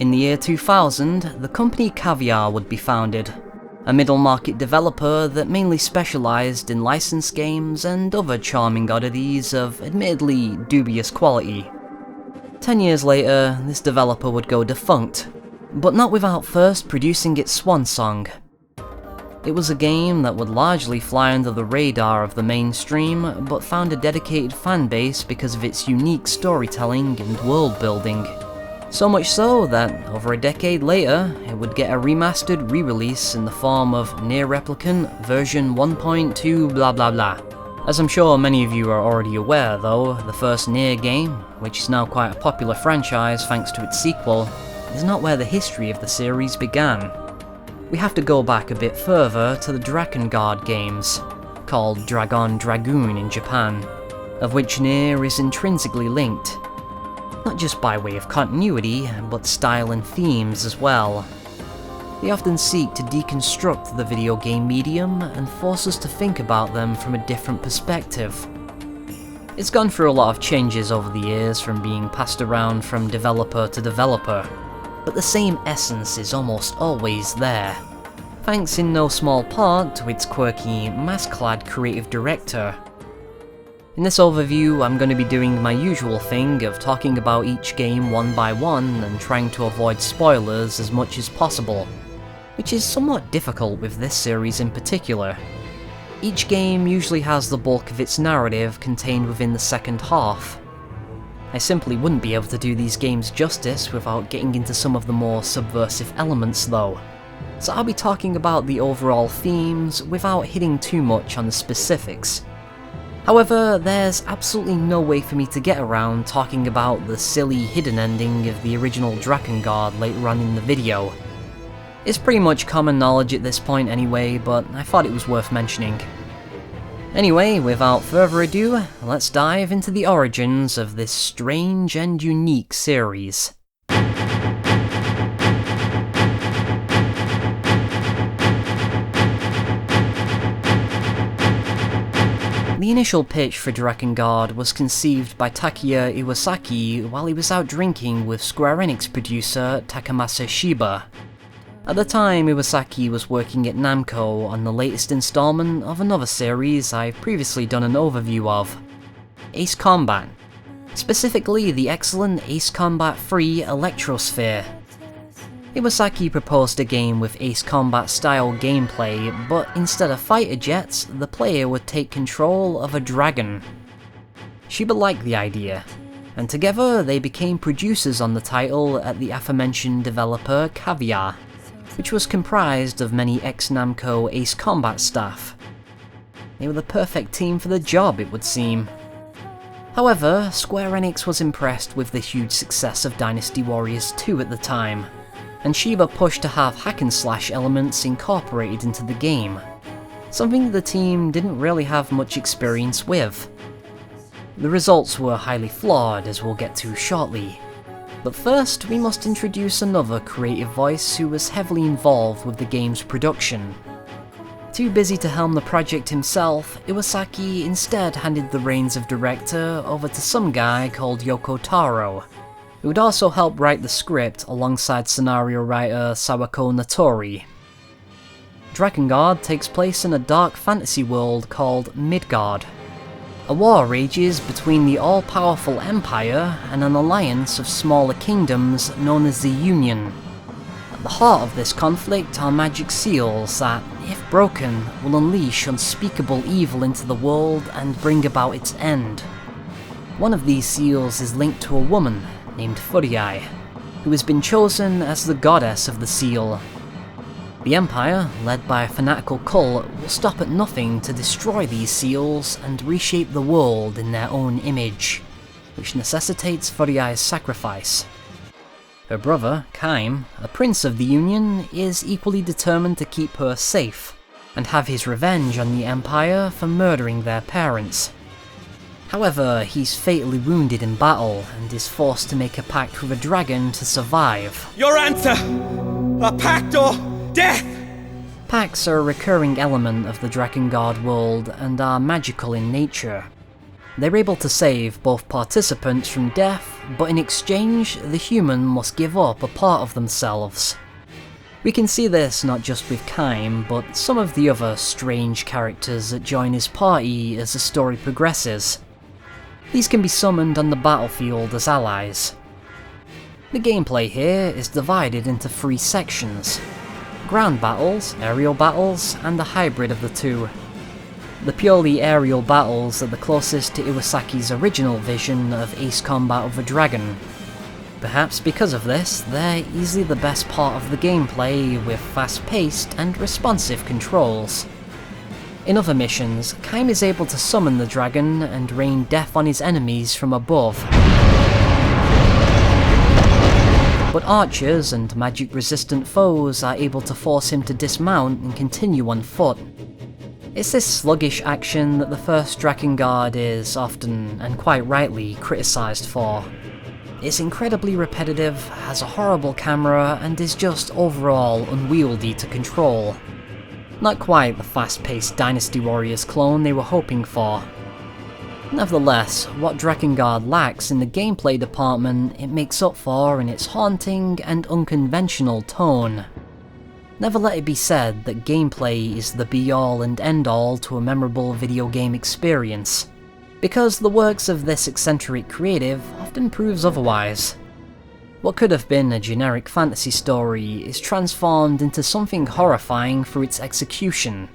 In the year 2000, the company Caviar would be founded, a middle-market developer that mainly specialised in licensed games and other charming oddities of admittedly dubious quality. 10 years later, this developer would go defunct, but not without first producing its swan song. It was a game that would largely fly under the radar of the mainstream, but found a dedicated fanbase because of its unique storytelling and world building. So much so that, over a decade later, it would get a remastered re-release in the form of NieR Replicant version 1.2 blah blah blah. As I'm sure many of you are already aware though, the first NieR game, which is now quite a popular franchise thanks to its sequel, is not where the history of the series began. We have to go back a bit further to the Drakengard games, called Dragon Dragoon in Japan, of which NieR is intrinsically linked. Not just by way of continuity, but style and themes as well. They often seek to deconstruct the video game medium and force us to think about them from a different perspective. It's gone through a lot of changes over the years from being passed around from developer to developer, but the same essence is almost always there, thanks in no small part to its quirky, mask-clad creative director. In this overview, I'm going to be doing my usual thing of talking about each game one by one and trying to avoid spoilers as much as possible, which is somewhat difficult with this series in particular. Each game usually has the bulk of its narrative contained within the second half. I simply wouldn't be able to do these games justice without getting into some of the more subversive elements though, so I'll be talking about the overall themes without hitting too much on the specifics. However, there's absolutely no way for me to get around talking about the silly hidden ending of the original Drakengard later on in the video. It's pretty much common knowledge at this point anyway, but I thought it was worth mentioning. Anyway, without further ado, let's dive into the origins of this strange and unique series. The initial pitch for Drakengard was conceived by Takuya Iwasaki while he was out drinking with Square Enix producer Takamasa Shiba. At the time, Iwasaki was working at Namco on the latest installment of another series I've previously done an overview of, Ace Combat, specifically the excellent Ace Combat 3 Electrosphere. Iwasaki proposed a game with Ace Combat style gameplay, but instead of fighter jets, the player would take control of a dragon. Shiba liked the idea, and together they became producers on the title at the aforementioned developer Caviar, which was comprised of many ex-Namco Ace Combat staff. They were the perfect team for the job, it would seem. However, Square Enix was impressed with the huge success of Dynasty Warriors 2 at the time, and Shiba pushed to have hack-and-slash elements incorporated into the game, something the team didn't really have much experience with. The results were highly flawed, as we'll get to shortly. But first, we must introduce another creative voice who was heavily involved with the game's production. Too busy to helm the project himself, Iwasaki instead handed the reins of director over to some guy called Yoko Taro, who would also help write the script alongside scenario writer Sawako Natori. Drakengard takes place in a dark fantasy world called Midgard. A war rages between the all-powerful Empire and an alliance of smaller kingdoms known as the Union. At the heart of this conflict are magic seals that, if broken, will unleash unspeakable evil into the world and bring about its end. One of these seals is linked to a woman named Furiai, who has been chosen as the goddess of the seal. The Empire, led by a fanatical cult, will stop at nothing to destroy these seals and reshape the world in their own image, which necessitates Furiai's sacrifice. Her brother, Kaim, a prince of the Union, is equally determined to keep her safe, and have his revenge on the Empire for murdering their parents. However, he's fatally wounded in battle, and is forced to make a pact with a dragon to survive. Your answer! A pact or death! Pacts are a recurring element of the Drakengard world, and are magical in nature. They're able to save both participants from death, but in exchange, the human must give up a part of themselves. We can see this not just with Kaim, but some of the other strange characters that join his party as the story progresses. These can be summoned on the battlefield as allies. The gameplay here is divided into 3 sections: ground battles, aerial battles, and a hybrid of the two. The purely aerial battles are the closest to Iwasaki's original vision of Ace Combat of a Dragon. Perhaps because of this, they're easily the best part of the gameplay, with fast-paced and responsive controls. In other missions, Kaim is able to summon the dragon and rain death on his enemies from above. But archers and magic-resistant foes are able to force him to dismount and continue on foot. It's this sluggish action that the first Drakengard is often, and quite rightly, criticised for. It's incredibly repetitive, has a horrible camera, and is just overall unwieldy to control. Not quite the fast-paced Dynasty Warriors clone they were hoping for. Nevertheless, what Drakengard lacks in the gameplay department, it makes up for in its haunting and unconventional tone. Never let it be said that gameplay is the be-all and end-all to a memorable video game experience, because the works of this eccentric creative often proves otherwise. What could have been a generic fantasy story is transformed into something horrifying through its execution.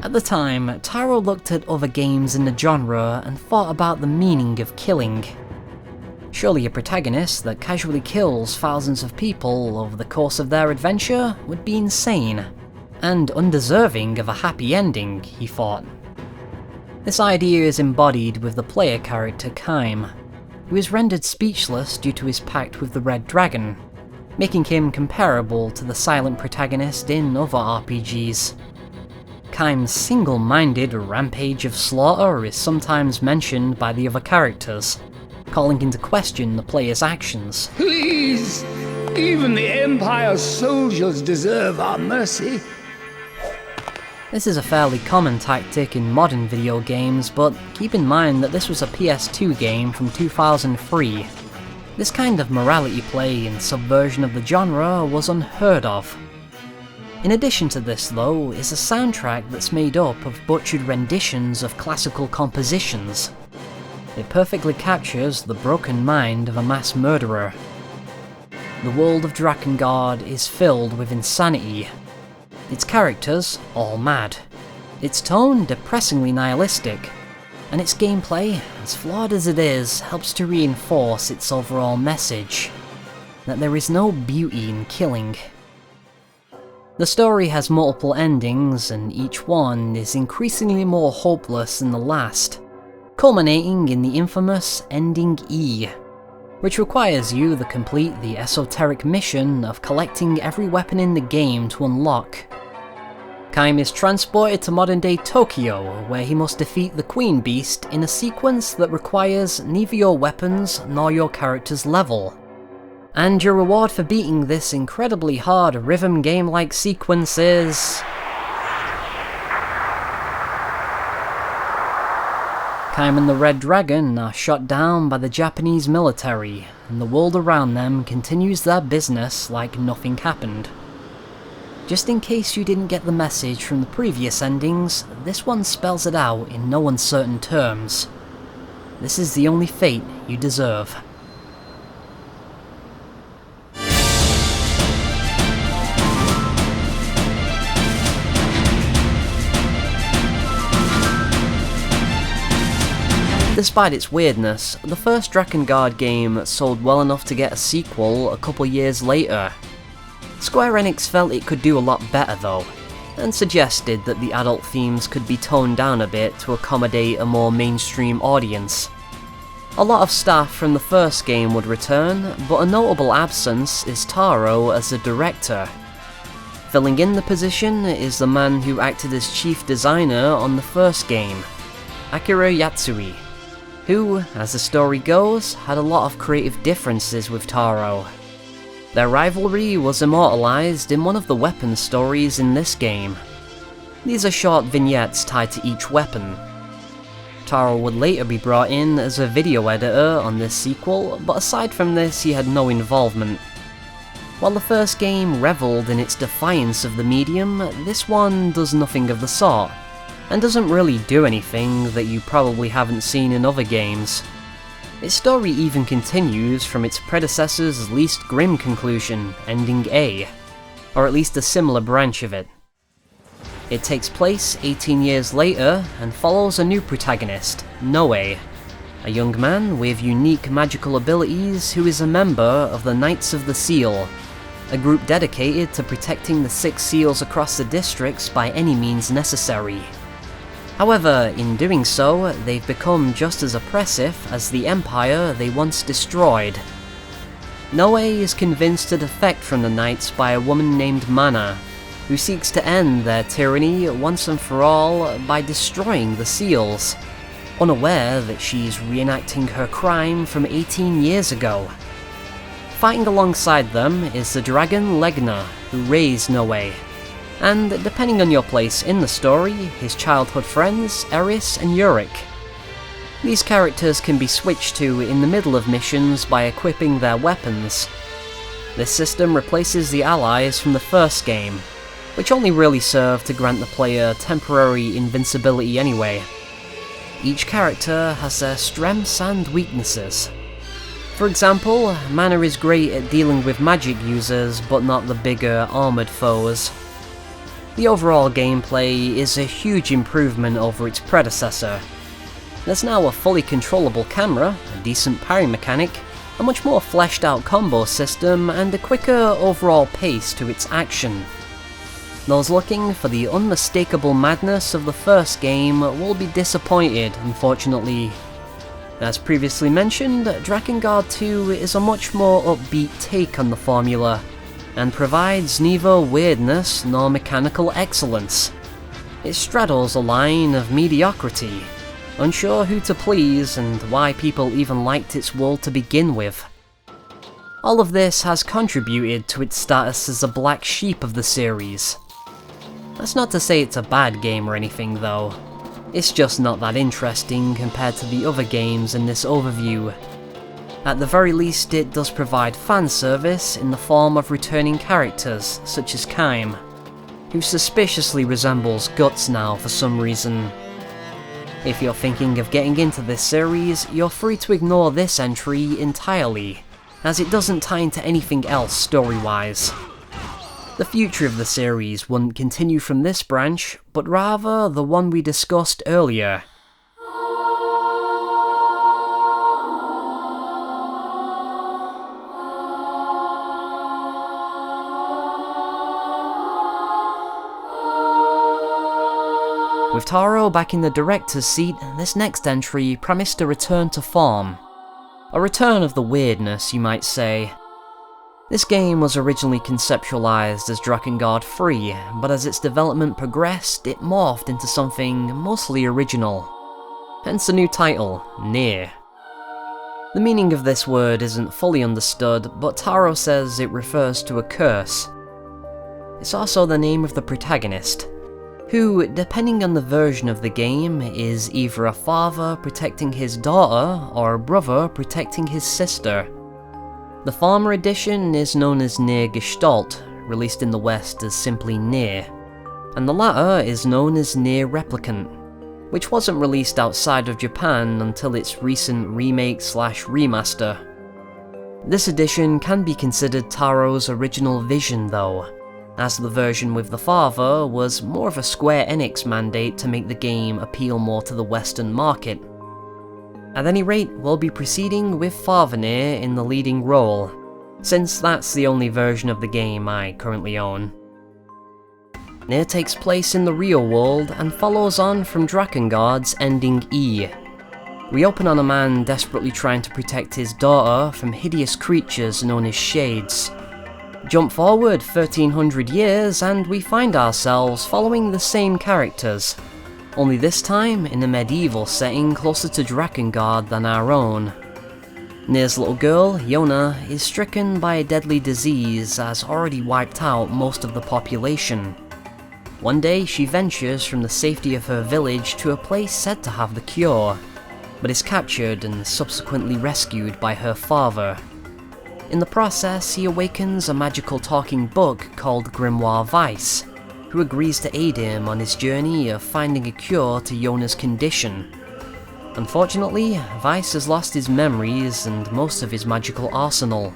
At the time, Taro looked at other games in the genre and thought about the meaning of killing. Surely a protagonist that casually kills thousands of people over the course of their adventure would be insane, and undeserving of a happy ending, he thought. This idea is embodied with the player character Kaim, who is rendered speechless due to his pact with the Red Dragon, making him comparable to the silent protagonist in other RPGs. Kaim's single-minded rampage of slaughter is sometimes mentioned by the other characters, calling into question the player's actions. Please! Even the Empire's soldiers deserve our mercy. This is a fairly common tactic in modern video games, but keep in mind that this was a PS2 game from 2003. This kind of morality play and subversion of the genre was unheard of. In addition to this though, is a soundtrack that's made up of butchered renditions of classical compositions. It perfectly captures the broken mind of a mass murderer. The world of Drakengard is filled with insanity. Its characters, all mad. Its tone, depressingly nihilistic. And its gameplay, as flawed as it is, helps to reinforce its overall message. That there is no beauty in killing. The story has multiple endings, and each one is increasingly more hopeless than the last, culminating in the infamous Ending E, which requires you to complete the esoteric mission of collecting every weapon in the game to unlock. Kaim is transported to modern-day Tokyo, where he must defeat the Queen Beast in a sequence that requires neither your weapons nor your character's level. And your reward for beating this incredibly hard rhythm game-like sequence is... Kaim and the Red Dragon are shot down by the Japanese military, and the world around them continues their business like nothing happened. Just in case you didn't get the message from the previous endings, this one spells it out in no uncertain terms. This is the only fate you deserve. Despite its weirdness, the first Drakengard game sold well enough to get a sequel a couple years later. Square Enix felt it could do a lot better though, and suggested that the adult themes could be toned down a bit to accommodate a more mainstream audience. A lot of staff from the first game would return, but a notable absence is Taro as the director. Filling in the position is the man who acted as chief designer on the first game, Akira Yatsui, who, as the story goes, had a lot of creative differences with Taro. Their rivalry was immortalized in one of the weapon stories in this game. These are short vignettes tied to each weapon. Taro would later be brought in as a video editor on this sequel, but aside from this he had no involvement. While the first game revelled in its defiance of the medium, this one does nothing of the sort, and doesn't really do anything that you probably haven't seen in other games. Its story even continues from its predecessor's least grim conclusion, ending A, or at least a similar branch of it. It takes place 18 years later and follows a new protagonist, Noe, a young man with unique magical abilities who is a member of the Knights of the Seal, a group dedicated to protecting the 6 seals across the districts by any means necessary. However, in doing so, they've become just as oppressive as the empire they once destroyed. Noe is convinced to defect from the Knights by a woman named Mana, who seeks to end their tyranny once and for all by destroying the seals, unaware that she's reenacting her crime from 18 years ago. Fighting alongside them is the dragon Legna, who raised Noe, and depending on your place in the story, his childhood friends Eris and Yurik. These characters can be switched to in the middle of missions by equipping their weapons. This system replaces the allies from the first game, which only really serve to grant the player temporary invincibility anyway. Each character has their strengths and weaknesses. For example, Mana is great at dealing with magic users, but not the bigger armoured foes. The overall gameplay is a huge improvement over its predecessor. There's now a fully controllable camera, a decent parry mechanic, a much more fleshed out combo system, and a quicker overall pace to its action. Those looking for the unmistakable madness of the first game will be disappointed, unfortunately. As previously mentioned, Drakengard 2 is a much more upbeat take on the formula, and provides neither weirdness nor mechanical excellence. It straddles a line of mediocrity, unsure who to please and why people even liked its world to begin with. All of this has contributed to its status as a black sheep of the series. That's not to say it's a bad game or anything though. It's just not that interesting compared to the other games in this overview. At the very least, it does provide fan service in the form of returning characters such as Kaim, who suspiciously resembles Guts now for some reason. If you're thinking of getting into this series, you're free to ignore this entry entirely, as it doesn't tie into anything else story-wise. The future of the series wouldn't continue from this branch, but rather the one we discussed earlier. With Taro back in the director's seat, this next entry promised a return to form. A return of the weirdness, you might say. This game was originally conceptualized as Drakengard 3, but as its development progressed, it morphed into something mostly original. Hence the new title, NieR. The meaning of this word isn't fully understood, but Taro says it refers to a curse. It's also the name of the protagonist, who, depending on the version of the game, is either a father protecting his daughter or a brother protecting his sister. The former edition is known as NieR Gestalt, released in the West as simply NieR, and the latter is known as NieR Replicant, which wasn't released outside of Japan until its recent remake/remaster. This edition can be considered Taro's original vision though, as the version with the father was more of a Square Enix mandate to make the game appeal more to the Western market. At any rate, we'll be proceeding with Father NieR in the leading role, since that's the only version of the game I currently own. NieR takes place in the real world and follows on from Drakengard's ending E. We open on a man desperately trying to protect his daughter from hideous creatures known as Shades. Jump forward 1300 years and we find ourselves following the same characters, only this time in a medieval setting closer to Drakengard than our own. NieR's little girl, Yona, is stricken by a deadly disease that has already wiped out most of the population. One day, she ventures from the safety of her village to a place said to have the cure, but is captured and subsequently rescued by her father. In the process, he awakens a magical talking book called Grimoire Weiss, who agrees to aid him on his journey of finding a cure to Yona's condition. Unfortunately, Weiss has lost his memories and most of his magical arsenal,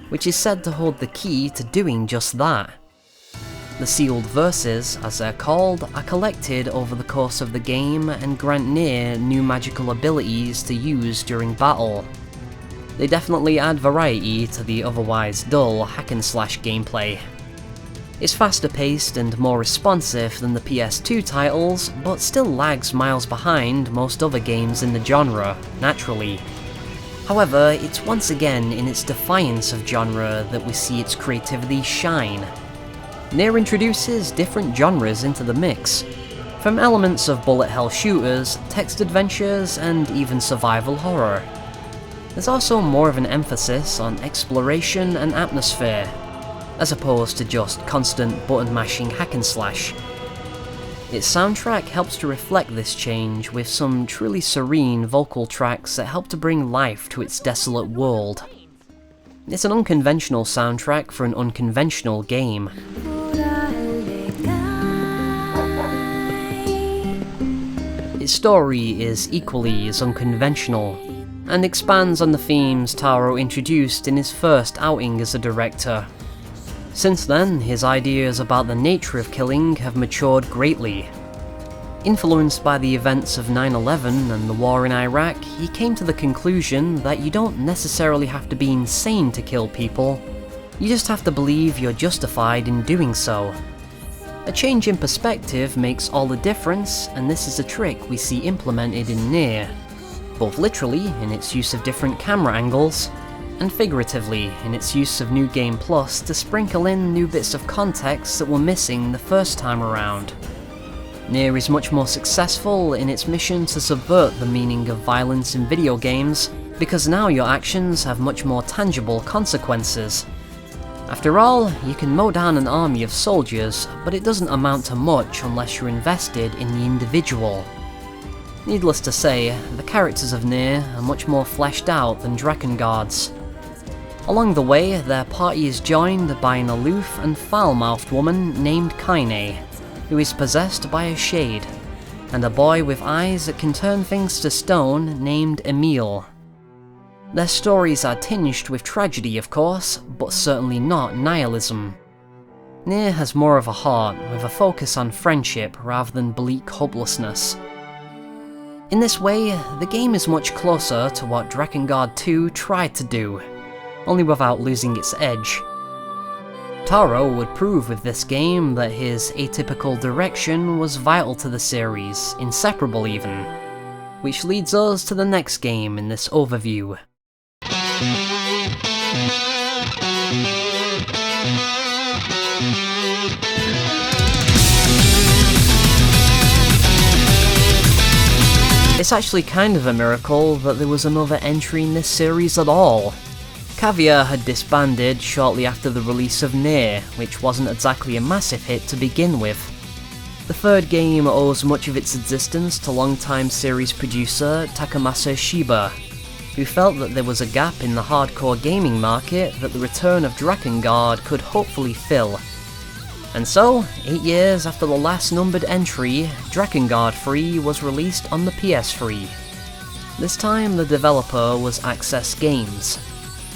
which is said to hold the key to doing just that. The sealed verses, as they're called, are collected over the course of the game and grant NieR new magical abilities to use during battle. They definitely add variety to the otherwise dull hack-and-slash gameplay. It's faster paced and more responsive than the PS2 titles, but still lags miles behind most other games in the genre, naturally. However, it's once again in its defiance of genre that we see its creativity shine. NieR introduces different genres into the mix, from elements of bullet hell shooters, text adventures, and even survival horror. There's also more of an emphasis on exploration and atmosphere, as opposed to just constant button-mashing hack-and-slash. Its soundtrack helps to reflect this change with some truly serene vocal tracks that help to bring life to its desolate world. It's an unconventional soundtrack for an unconventional game. Its story is equally as unconventional, and expands on the themes Taro introduced in his first outing as a director. Since then, his ideas about the nature of killing have matured greatly. Influenced by the events of 9/11 and the war in Iraq, he came to the conclusion that you don't necessarily have to be insane to kill people, you just have to believe you're justified in doing so. A change in perspective makes all the difference, and this is a trick we see implemented in NieR, both literally in its use of different camera angles, and figuratively in its use of New Game Plus to sprinkle in new bits of context that were missing the first time around. NieR is much more successful in its mission to subvert the meaning of violence in video games, because now your actions have much more tangible consequences. After all, you can mow down an army of soldiers, but it doesn't amount to much unless you're invested in the individual. Needless to say, the characters of NieR are much more fleshed out than Drakengard's. Along the way, their party is joined by an aloof and foul-mouthed woman named Kaine, who is possessed by a shade, and a boy with eyes that can turn things to stone named Emile. Their stories are tinged with tragedy, of course, but certainly not nihilism. NieR has more of a heart, with a focus on friendship rather than bleak hopelessness. In this way, the game is much closer to what Drakengard 2 tried to do, only without losing its edge. Taro would prove with this game that his atypical direction was vital to the series, inseparable even, which leads us to the next game in this overview. It's actually kind of a miracle that there was another entry in this series at all. Caviar had disbanded shortly after the release of NieR, which wasn't exactly a massive hit to begin with. The third game owes much of its existence to longtime series producer Takamasa Shiba, who felt that there was a gap in the hardcore gaming market that the return of Drakengard could hopefully fill. And so, 8 years after the last numbered entry, Drakengard 3 was released on the PS3. This time the developer was Access Games,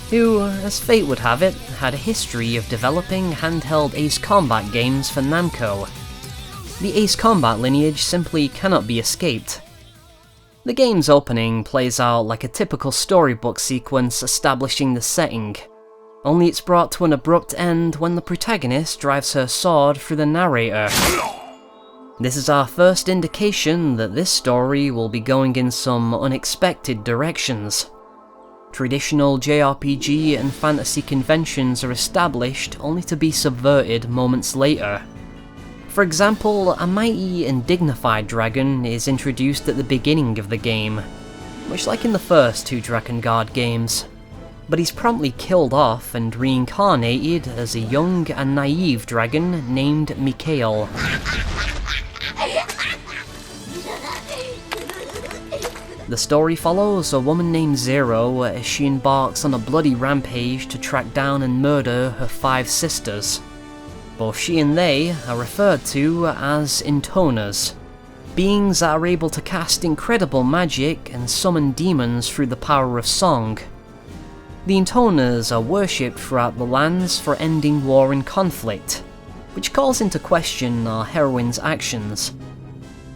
who, as fate would have it, had a history of developing handheld Ace Combat games for Namco. The Ace Combat lineage simply cannot be escaped. The game's opening plays out like a typical storybook sequence establishing the setting, only it's brought to an abrupt end when the protagonist drives her sword through the narrator. This is our first indication that this story will be going in some unexpected directions. Traditional JRPG and fantasy conventions are established only to be subverted moments later. For example, a mighty and dignified dragon is introduced at the beginning of the game, much like in the first two Drakengard games. but he's promptly killed off and reincarnated as a young and naive dragon named Mikhail. The story follows a woman named Zero as she embarks on a bloody rampage to track down and murder her 5 sisters. Both she and they are referred to as intoners, beings that are able to cast incredible magic and summon demons through the power of song. The intoners are worshipped throughout the lands for ending war and conflict, which calls into question our heroine's actions.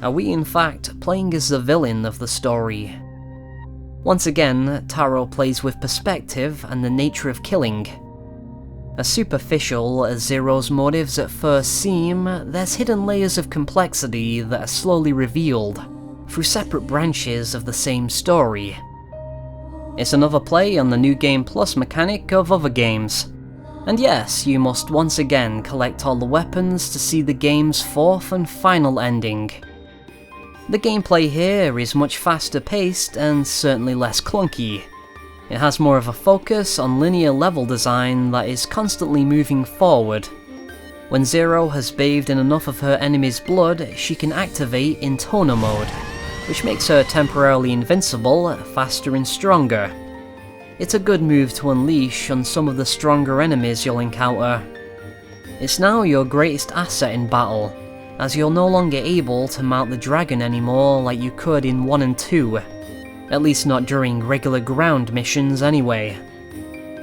Are we in fact playing as the villain of the story? Once again, Taro plays with perspective and the nature of killing. As superficial as Zero's motives at first seem, there's hidden layers of complexity that are slowly revealed through separate branches of the same story. It's another play on the New Game Plus mechanic of other games. And yes, you must once again collect all the weapons to see the game's 4th and final ending. The gameplay here is much faster paced and certainly less clunky. It has more of a focus on linear level design that is constantly moving forward. When Zero has bathed in enough of her enemy's blood, she can activate Intoner mode, which makes her temporarily invincible, faster and stronger. It's a good move to unleash on some of the stronger enemies you'll encounter. It's now your greatest asset in battle, as you're no longer able to mount the dragon anymore like you could in 1 and 2, at least not during regular ground missions anyway.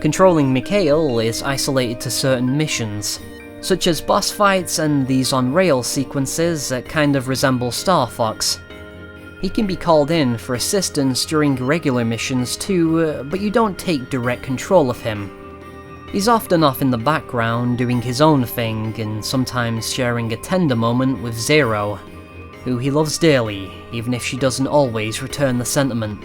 Controlling Mikhail is isolated to certain missions, such as boss fights and these on-rail sequences that kind of resemble Star Fox. He can be called in for assistance during regular missions too, but you don't take direct control of him. He's often off in the background doing his own thing and sometimes sharing a tender moment with Zero, who he loves dearly, even if she doesn't always return the sentiment.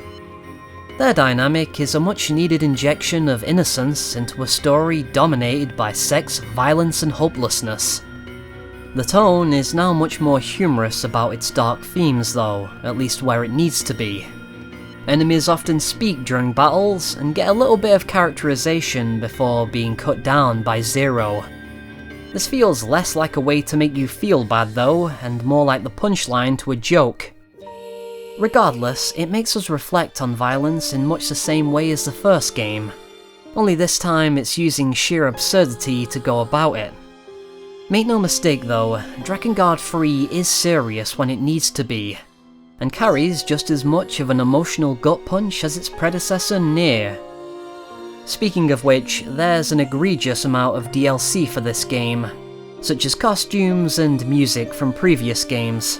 Their dynamic is a much needed injection of innocence into a story dominated by sex, violence and hopelessness. The tone is now much more humorous about its dark themes though, at least where it needs to be. Enemies often speak during battles and get a little bit of characterization before being cut down by Zero. This feels less like a way to make you feel bad though, and more like the punchline to a joke. Regardless, it makes us reflect on violence in much the same way as the first game, only this time it's using sheer absurdity to go about it. Make no mistake though, Drakengard 3 is serious when it needs to be, and carries just as much of an emotional gut punch as its predecessor NieR. Speaking of which, there's an egregious amount of DLC for this game, such as costumes and music from previous games,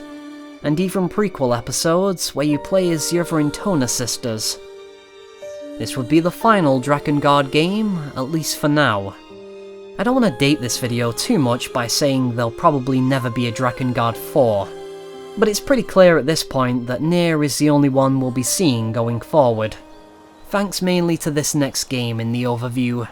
and even prequel episodes where you play as the other Intoner sisters. This would be the final Drakengard game, at least for now. I don't want to date this video too much by saying there'll probably never be a Drakengard 4, but it's pretty clear at this point that NieR is the only one we'll be seeing going forward, thanks mainly to this next game in the overview.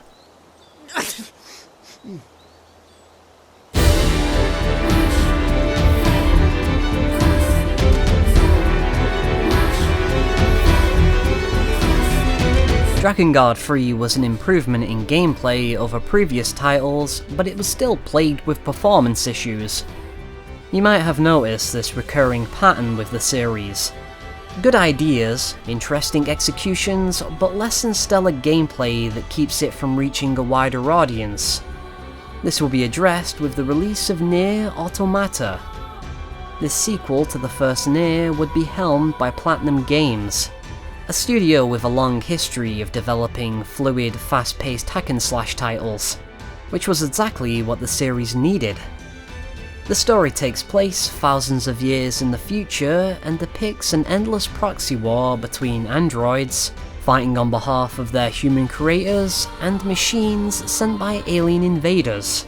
Drakengard 3 was an improvement in gameplay over previous titles, but it was still plagued with performance issues. You might have noticed this recurring pattern with the series. Good ideas, interesting executions, but less than stellar gameplay that keeps it from reaching a wider audience. This will be addressed with the release of NieR Automata. This sequel to the first NieR would be helmed by Platinum Games, a studio with a long history of developing fluid, fast-paced hack-and-slash titles, which was exactly what the series needed. The story takes place thousands of years in the future and depicts an endless proxy war between androids, fighting on behalf of their human creators, and machines sent by alien invaders.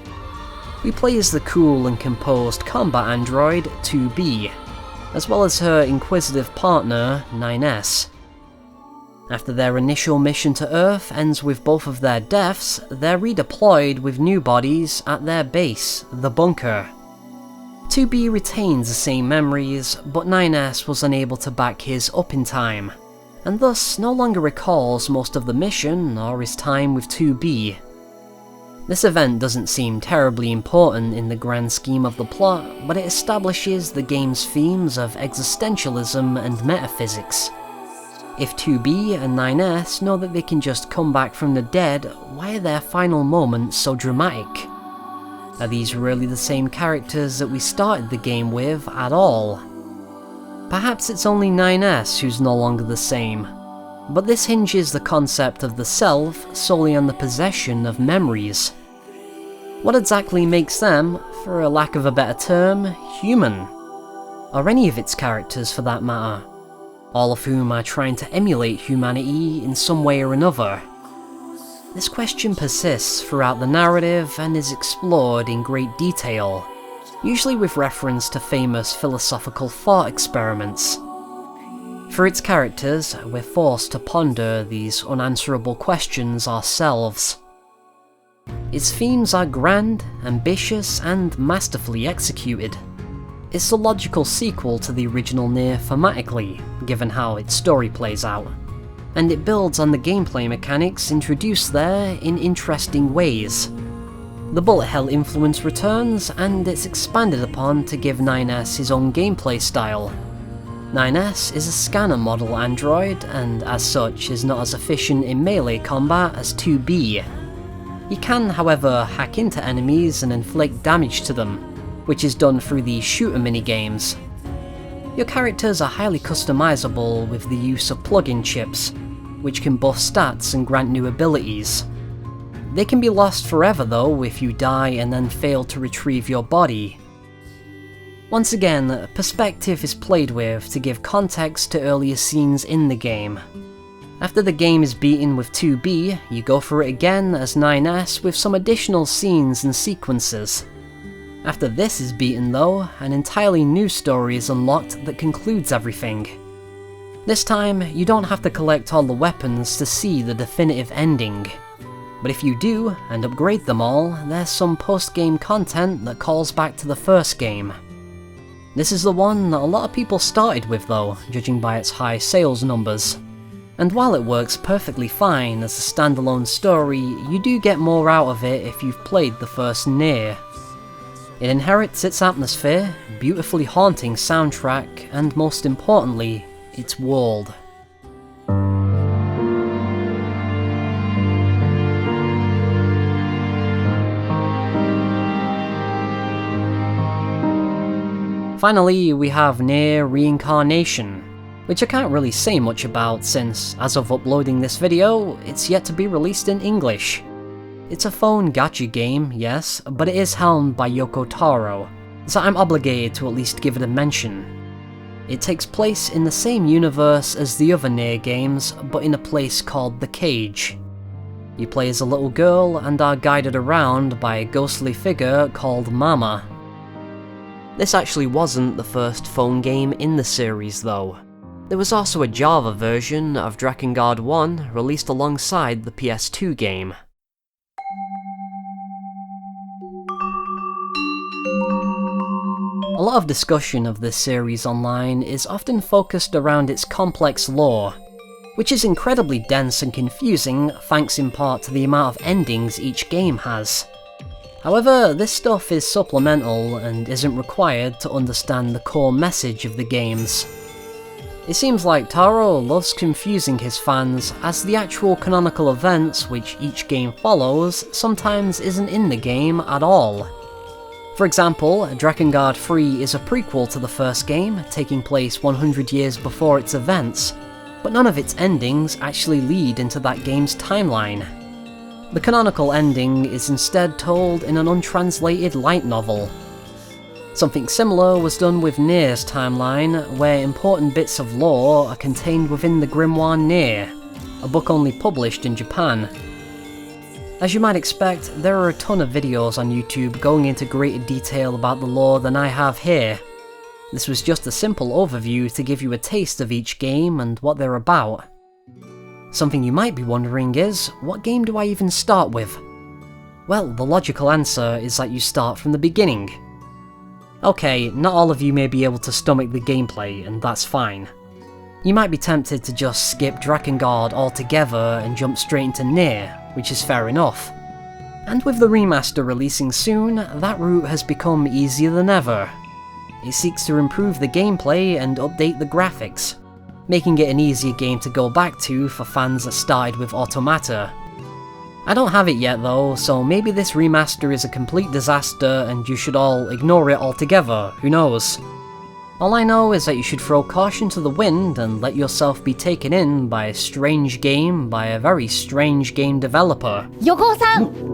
We play as the cool and composed combat android 2B, as well as her inquisitive partner 9S. After their initial mission to Earth ends with both of their deaths, they're redeployed with new bodies at their base, the bunker. 2B retains the same memories, but 9S was unable to back his up in time, and thus no longer recalls most of the mission or his time with 2B. This event doesn't seem terribly important in the grand scheme of the plot, but it establishes the game's themes of existentialism and metaphysics. If 2B and 9S know that they can just come back from the dead, why are their final moments so dramatic? Are these really the same characters that we started the game with at all? Perhaps it's only 9S who's no longer the same, but this hinges the concept of the self solely on the possession of memories. What exactly makes them, for a lack of a better term, human? Or any of its characters for that matter, all of whom are trying to emulate humanity in some way or another? This question persists throughout the narrative and is explored in great detail, usually with reference to famous philosophical thought experiments. For its characters, we're forced to ponder these unanswerable questions ourselves. Its themes are grand, ambitious, and masterfully executed. It's the logical sequel to the original NieR thematically, given how its story plays out, and it builds on the gameplay mechanics introduced there in interesting ways. The bullet hell influence returns, and it's expanded upon to give 9S his own gameplay style. 9S is a scanner model android, and as such is not as efficient in melee combat as 2B. He can, however, hack into enemies and inflict damage to them, which is done through the shooter minigames. Your characters are highly customizable with the use of plug-in chips, which can buff stats and grant new abilities. They can be lost forever though if you die and then fail to retrieve your body. Once again, perspective is played with to give context to earlier scenes in the game. After the game is beaten with 2B, you go for it again as 9S with some additional scenes and sequences. After this is beaten though, an entirely new story is unlocked that concludes everything. This time, you don't have to collect all the weapons to see the definitive ending. But if you do, and upgrade them all, there's some post-game content that calls back to the first game. This is the one that a lot of people started with though, judging by its high sales numbers. And while it works perfectly fine as a standalone story, you do get more out of it if you've played the first NieR. It inherits its atmosphere, beautifully haunting soundtrack, and most importantly, its world. Finally, we have NieR Reincarnation, which I can't really say much about since, as of uploading this video, it's yet to be released in English. It's a phone gacha game, yes, but it is helmed by Yoko Taro, so I'm obligated to at least give it a mention. It takes place in the same universe as the other NieR games, but in a place called The Cage. You play as a little girl and are guided around by a ghostly figure called Mama. This actually wasn't the first phone game in the series though. There was also a Java version of Drakengard 1 released alongside the PS2 game. A lot of discussion of this series online is often focused around its complex lore, which is incredibly dense and confusing thanks in part to the amount of endings each game has. However, this stuff is supplemental and isn't required to understand the core message of the games. It seems like Taro loves confusing his fans, as the actual canonical events which each game follows sometimes isn't in the game at all. For example, Drakengard 3 is a prequel to the first game, taking place 100 years before its events, but none of its endings actually lead into that game's timeline. The canonical ending is instead told in an untranslated light novel. Something similar was done with NieR's timeline, where important bits of lore are contained within the grimoire NieR, a book only published in Japan. As you might expect, there are a ton of videos on YouTube going into greater detail about the lore than I have here. This was just a simple overview to give you a taste of each game and what they're about. Something you might be wondering is, what game do I even start with? Well, the logical answer is that you start from the beginning. Okay, not all of you may be able to stomach the gameplay, and that's fine. You might be tempted to just skip Drakengard altogether and jump straight into NieR, which is fair enough. And with the remaster releasing soon, that route has become easier than ever. It seeks to improve the gameplay and update the graphics, making it an easier game to go back to for fans that started with Automata. I don't have it yet though, so maybe this remaster is a complete disaster and you should all ignore it altogether, who knows. All I know is that you should throw caution to the wind and let yourself be taken in by a strange game by a very strange game developer. 横尾さん